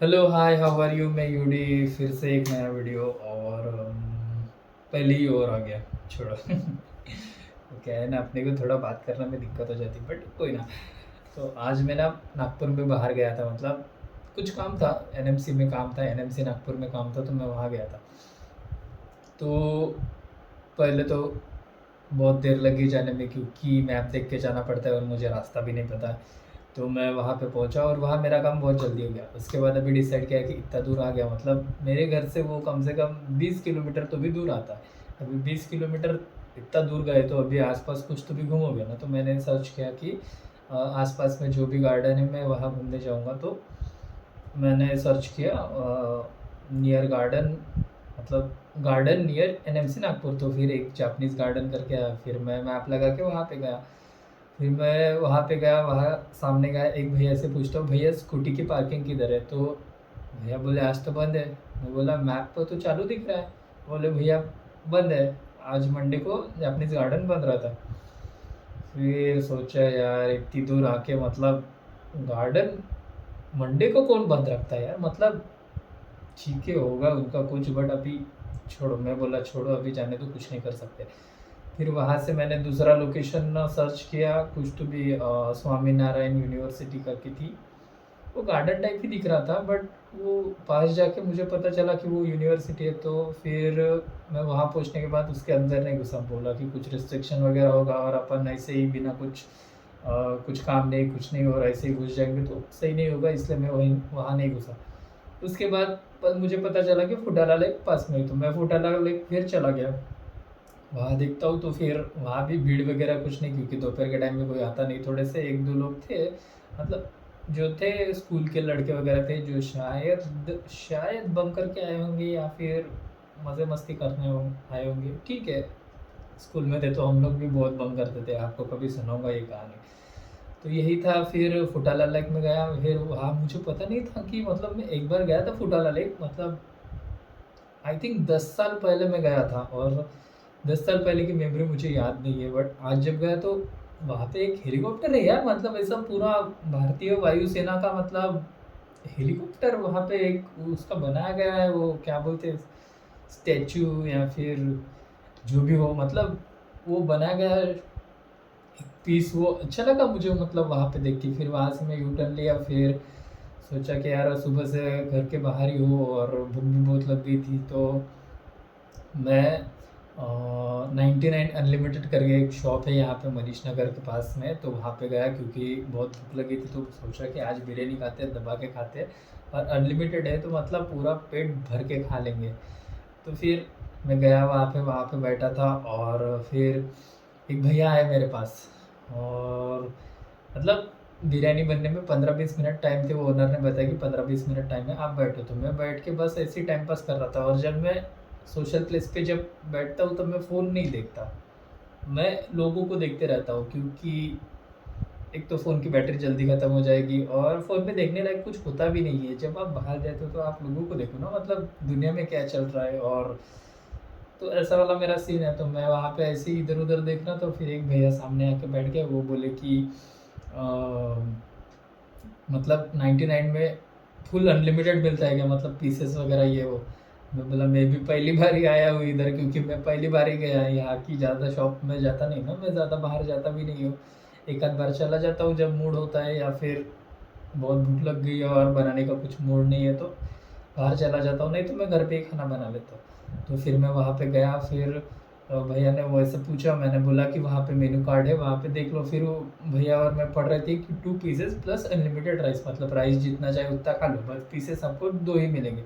Hello hi how are you. मैं यूडी फिर से एक नया वीडियो और पहले ही और आ गया। छोड़ो वो क्या है ना, अपने को थोड़ा बात करने में दिक्कत हो जाती, बट कोई ना। तो आज मैं ना नागपुर में बाहर गया था, मतलब कुछ काम था। एनएमसी में काम था, एनएमसी नागपुर में काम था, तो मैं वहाँ गया था। तो पहले तो बहुत देर लगी जाने में, क्योंकि मैप देख के जाना पड़ता है और मुझे रास्ता भी नहीं पता। तो मैं वहाँ पे पहुँचा और वहाँ मेरा काम बहुत जल्दी हो गया। उसके बाद अभी डिसाइड किया कि इतना दूर आ गया, मतलब मेरे घर से वो कम से कम 20 किलोमीटर तो भी दूर आता है। अभी 20 किलोमीटर इतना दूर गए तो अभी आसपास कुछ तो भी घूमोगे ना। तो मैंने सर्च किया कि आसपास में जो भी गार्डन है मैं वहाँ घूमने जाऊँगा। तो मैंने सर्च किया नियर गार्डन, मतलब गार्डन नियर एनएमसी नागपुर। तो फिर एक जापानीज़ गार्डन करके आया, फिर मैं मैप लगा के वहाँ पे गया। फिर मैं वहाँ पे गया, वहाँ सामने गया, एक भैया से पूछता हूँ भैया स्कूटी की पार्किंग किधर है। तो भैया बोले आज तो बंद है। मैं बोला मैप पर तो चालू दिख रहा है। बोले भैया बंद है, आज मंडे को जापानीज़ गार्डन बंद रहा था। फिर सोचा यार इतनी दूर आके, मतलब गार्डन मंडे को कौन बंद रखता है यार, मतलब ठीक है होगा उनका कुछ, बट अभी छोड़ो। मैं बोला छोड़ो अभी जाने तो कुछ नहीं कर सकते। फिर वहाँ से मैंने दूसरा लोकेशन सर्च किया, कुछ तो भी स्वामी नारायण यूनिवर्सिटी करके थी। वो गार्डन टाइप ही दिख रहा था, बट वो पास जाके मुझे पता चला कि वो यूनिवर्सिटी है। तो फिर मैं वहाँ पहुँचने के बाद उसके अंदर नहीं घुसा, बोला कि कुछ रिस्ट्रिक्शन वगैरह होगा और अपन ऐसे ही बिना कुछ कुछ काम नहीं कुछ नहीं और ऐसे ही घुस जाएंगे तो सही नहीं होगा, इसलिए मैं वहीं वहाँ नहीं घुसा। उसके बाद मुझे पता चला कि फुटाला लेक पास में ही, तो मैं फुटाला लेक फिर चला गया। वहाँ देखता हूँ तो फिर वहाँ भी भीड़ वगैरह कुछ नहीं, क्योंकि दोपहर के टाइम में कोई आता नहीं। थोड़े से एक दो लोग थे, मतलब जो थे स्कूल के लड़के वगैरह थे, जो शायद शायद बंक करके आए होंगे या फिर मज़े मस्ती करने आए होंगे। ठीक है, स्कूल में थे तो हम लोग भी बहुत बंक करते थे, आपको कभी सुनाऊंगा ये कहानी। तो यही था। फिर फुटाला लेक में गया। फिर वहाँ मुझे पता नहीं था कि, मतलब मैं एक बार गया था फुटाला लेक, मतलब आई थिंक 10 साल पहले मैं गया था। और 10 साल पहले की मेमोरी मुझे याद नहीं है, बट आज जब गया तो वहाँ पे एक हेलीकॉप्टर है यार, मतलब ऐसा पूरा भारतीय वायुसेना का, मतलब हेलीकॉप्टर वहाँ पे एक उसका बनाया गया है, वो क्या बोलते हैं, स्टैचू या फिर जो भी हो, मतलब वो बनाया गया है एक पीस। वो अच्छा लगा मुझे, मतलब वहाँ पे देख के। फिर वहाँ से मैं यू टर्न लिया। फिर सोचा कि यार सुबह से घर के बाहर ही हो और भूख भी बहुत लग गई थी। तो मैं 99 अनलिमिटेड करके एक शॉप है यहाँ पे मनीष नगर के पास में, तो वहाँ पे गया क्योंकि बहुत भूख लगी थी। तो सोचा कि आज बिरयानी खाते हैं, दबा के खाते हैं, और अनलिमिटेड है तो मतलब पूरा पेट भर के खा लेंगे। तो फिर मैं गया वहाँ पे बैठा था, और फिर एक भैया आए मेरे पास। और मतलब बिरयानी बनने में 15-20 मिनट टाइम थे। वो ओनर ने बताया कि 15-20 मिनट टाइम है, आप बैठो। तो मैं बैठ के बस ऐसे ही टाइम पास कर रहा था। और जब मैं सोशल प्लेस पे जब बैठता हूँ तब मैं फ़ोन नहीं देखता, मैं लोगों को देखते रहता हूँ, क्योंकि एक तो फ़ोन की बैटरी जल्दी ख़त्म हो जाएगी और फ़ोन पे देखने लायक कुछ होता भी नहीं है। जब आप बाहर जाते हो तो आप लोगों को देखो ना, मतलब दुनिया में क्या चल रहा है। और तो ऐसा वाला मेरा सीन है। तो मैं वहाँ पे ऐसे ही इधर-उधर देख रहा, तो फिर एक भैया सामने आके बैठ गए। वो बोले कि अ, मतलब 99 में फुल अनलिमिटेड मिलता है क्या, मतलब पीसेस वगैरह ये वो। मैं बोला मैं भी पहली बार ही आया हूँ इधर, क्योंकि मैं पहली बार ही गया यहाँ की, ज़्यादा शॉप में जाता नहीं ना, मैं ज़्यादा बाहर जाता भी नहीं हूँ। एक आध बार चला जाता हूँ जब मूड होता है, या फिर बहुत भूख लग गई है और बनाने का कुछ मूड नहीं है तो बाहर चला जाता हूँ, नहीं तो मैं घर पे ही खाना बना लेता हूँ। तो फिर मैं वहाँ पे गया। फिर भैया ने वो ऐसे पूछा, मैंने बोला कि वहाँ पे मेनू कार्ड है, वहाँ पे देख लो। फिर वो भैया और मैं पढ़ रहे थे कि 2 पीसेस प्लस अनलिमिटेड राइस, मतलब राइस जितना चाहे उतना खा लो, बस पीसेस आपको 2 ही मिलेंगे।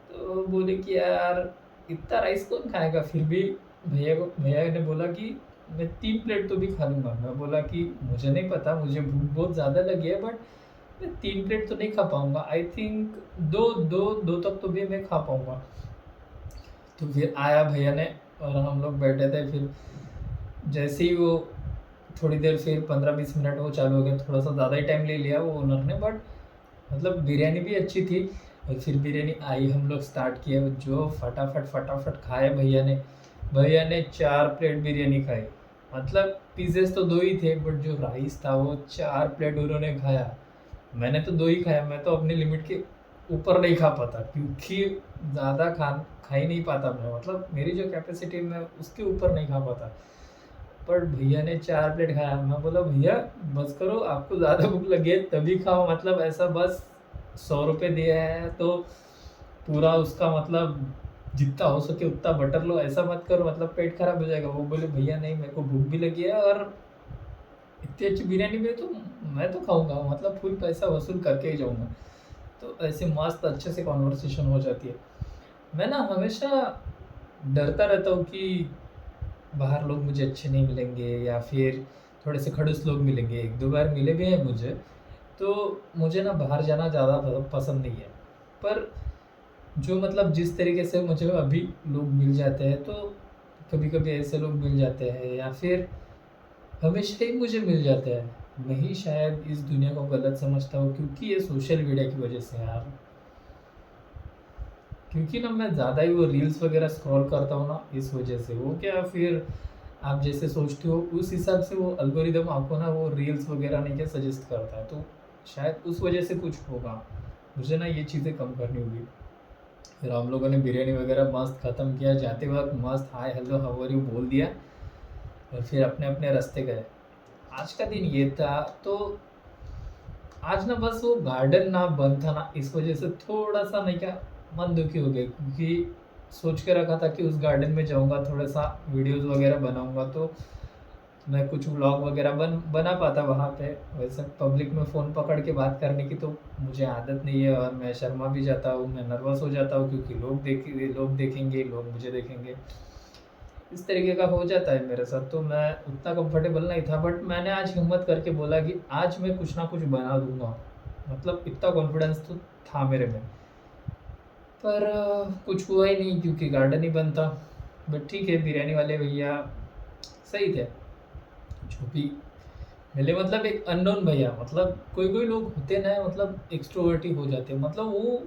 तो बोले कि यार इतना राइस कौन खाएगा। फिर भी भैया ने बोला कि मैं 3 प्लेट तो भी खा लूँगा। मैं बोला कि मुझे नहीं पता, मुझे भूख बहुत ज़्यादा लगी है, बट मैं 3 प्लेट तो नहीं खा पाऊँगा। आई थिंक 2 तक तो भी मैं खा पाऊँगा। तो फिर आया भैया ने और हम लोग बैठे थे। फिर जैसे ही वो थोड़ी देर, फिर 15-20 मिनट वो चालू हो गया। थोड़ा सा ज़्यादा ही टाइम ले लिया वो ओनर ने, बट मतलब बिरयानी भी अच्छी थी। और फिर बिरयानी आई, हम लोग स्टार्ट किए, जो फटाफट फटाफट खाए भैया ने। भैया ने 4 प्लेट बिरयानी खाई। मतलब पीसेस तो 2 ही थे, बट जो राइस था वो 4 प्लेट उन्होंने खाया। मैंने तो 2 ही खाया, मैं तो अपनी लिमिट के ऊपर नहीं खा पाता, क्योंकि ज़्यादा खा ही नहीं पाता मैं, मतलब मेरी जो कैपेसिटी मैं उसके ऊपर नहीं खा पाता। पर भैया ने 4 प्लेट खाया, मैं बोला भैया बस करो, आपको ज़्यादा भूख लगी है तभी खाओ, मतलब ऐसा बस 100 रुपये दिया है तो पूरा उसका मतलब जितना हो सके उतना बटर लो, ऐसा मत करो, मतलब पेट खराब हो जाएगा। वो बोले भैया नहीं, मेरे को भूख भी लगी है और इतनी अच्छी बिरयानी में तो मैं तो खाऊंगा, मतलब फुल पैसा वसूल करके ही जाऊंगा। तो ऐसे मस्त अच्छे से कॉन्वर्सेशन हो जाती है। मैं ना हमेशा डरता रहता हूँ कि बाहर लोग मुझे अच्छे नहीं मिलेंगे या फिर थोड़े से खड़ूस लोग मिलेंगे। 1-2 बार मिले भी हैं मुझे, तो मुझे ना बाहर जाना ज़्यादा पसंद नहीं है। पर जो मतलब जिस तरीके से मुझे अभी लोग मिल जाते हैं, तो कभी-कभी ऐसे लोग मिल जाते हैं या फिर हमेशा ही मुझे मिल जाते हैं। मैं ही शायद इस दुनिया को गलत समझता हूँ, क्योंकि ये सोशल मीडिया की वज़ह से यार। क्योंकि ना मैं ज़्यादा ही वो रील्स वग़ैरह स्क्रॉल करता हूँ ना, इस वज़ह से। वो क्या फिर आप जैसे सोचते हो उस हिसाब से वो एल्गोरिदम आपको ना वो रील्स वग़ैरह नहीं क्या सजेस्ट करता है, तो शायद उस वज़ह से कुछ होगा। मुझे ना ये चीज़ें कम करनी होगी। फिर हम लोगों ने बिरयानी वग़ैरह मस्त ख़त्म किया, जाते वक़्त मस्त hi hello how are you बोल दिया और फिर अपने-अपने रास्ते गए। आज का दिन ये था, तो आज ना बस वो गार्डन ना बंद था ना, इस वज़ह से थोड़ा-सा नहीं क्या मन दुखी हो गया, क्योंकि सोच के रखा था कि उस गार्डन में जाऊँगा, थोड़ा-सा वीडियोज़ वग़ैरह बनाऊँगा, तो मैं कुछ व्लॉग वग़ैरह बना पाता वहाँ पे। वैसे पब्लिक में फ़ोन पकड़ के बात करने की तो मुझे आदत नहीं है और मैं शर्मा भी जाता हूँ, मैं नर्वस हो जाता हूँ, क्योंकि लोग देखेंगे, लोग मुझे देखेंगे। इस तरीके का हो जाता है मेरे साथ, तो मैं उतना कंफर्टेबल नहीं था, बट मैंने आज हिम्मत करके बोला कि आज मैं कुछ ना कुछ बना दूँगा। मतलब इतना कॉन्फिडेंस तो था मेरे में। पर कुछ हुआ ही नहीं, क्योंकि गार्डन ही बंद था। बट ठीक है, बिरयानी वाले भैया सही थे। जो भी मिले, मतलब एक अननोन भैया, मतलब कोई-कोई लोग होते ना, मतलब एक्सट्रोवर्ट ही हो जाते हैं। मतलब वो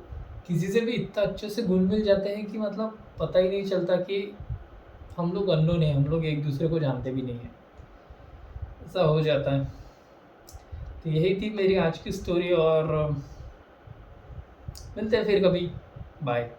किसी से भी इतना अच्छे से घुल-मिल जाते हैं कि मतलब पता ही नहीं चलता कि हम लोग अननोन हैं, हम लोग एक-दूसरे को जानते भी नहीं हैं। ऐसा हो जाता है। तो यही थी मेरी आज की स्टोरी, और मिलते हैं फिर कभी। बाय।